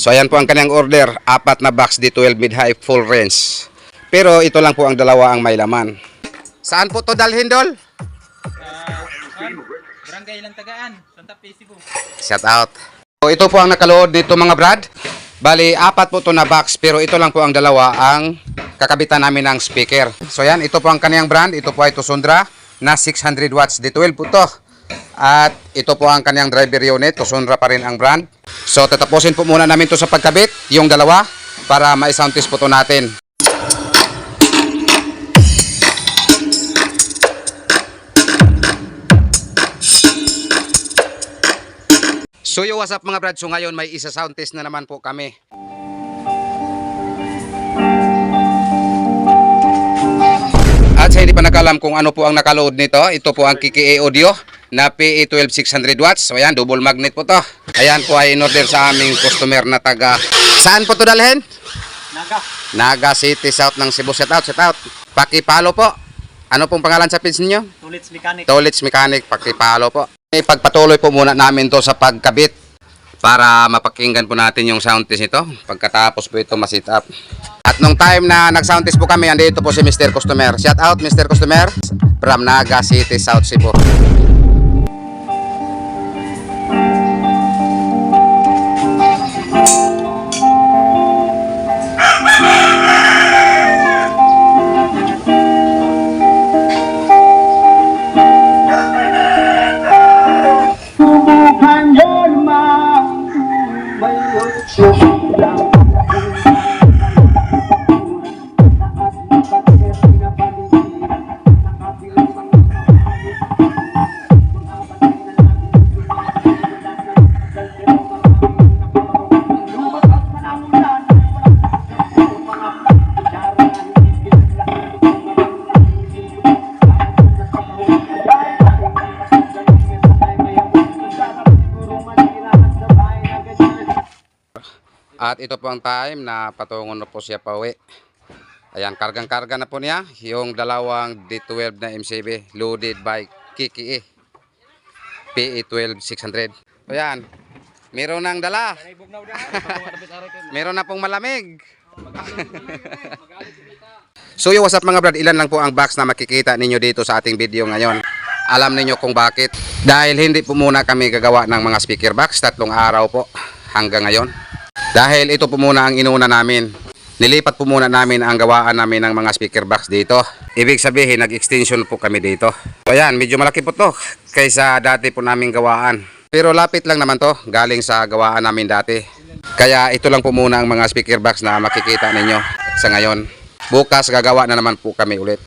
So ayan po ang kanyang order, 4 na box D12 mid-high full range. Pero ito lang po ang dalawa ang may laman. Saan po to dalhin, Dol? Barangay Ilang Tagaan, Santa Fe, Cebu. Shout out. So ito po ang nakalood dito mga brad. Bali, 4 po to na box, pero ito lang po ang dalawa ang kakabitan namin ng speaker. So yan, ito po ang kaniyang brand. Ito po ay Tosundra na 600 watts D12 po to. At ito po ang kaniyang driver unit. Tosundra pa rin ang brand. So tatapusin po muna namin to sa pagkabit, yung dalawa, para ma-sound test po to natin. So yo, what's up mga brad? So ngayon may isa sound test na naman po kami. At sa hindi pa nakalam kung ano po ang nakaload nito, ito po ang KKA Audio na PA12 600 watts. So ayan, double magnet po to. Ayan po ay in-order sa aming customer na taga... Saan po to dalhin? Naga City South ng Cebu. Shout out, shout out. Pakipalo po. Ano pong pangalan sa page ninyo? Tolits Mechanic. Tolits Mechanic, pakipalo po. Ipagpatuloy po muna namin to sa pagkabit para mapakinggan po natin yung sound test nito. Pagkatapos po ito ma-set up. At nung time na nag-sound test po kami, andito po si Mr. Customer. Shout out Mr. Customer from Naga City, South Cebu. At ito po ang time na patungo na po siya pauwi. Ayan, kargang-karga na po niya yung dalawang D12 na MCB loaded by KKA PA12 600. Ayan, meron nang dala. Meron na pong malamig. So yo, what's up mga brad? Ilan lang po ang box na makikita ninyo dito sa ating video ngayon. Alam ninyo kung bakit. Dahil hindi po muna kami gagawa ng mga speaker box. 3 araw po hanggang ngayon. Dahil ito po muna ang inuna namin. Nilipat po muna namin ang gawaan namin ng mga speaker box dito. Ibig sabihin, nag-extension po kami dito. So ayan, medyo malaki po to kaysa dati po naming gawaan. Pero lapit lang naman to, galing sa gawaan namin dati. Kaya ito lang po muna ang mga speaker box na makikita ninyo sa ngayon. Bukas gagawa na naman po kami ulit.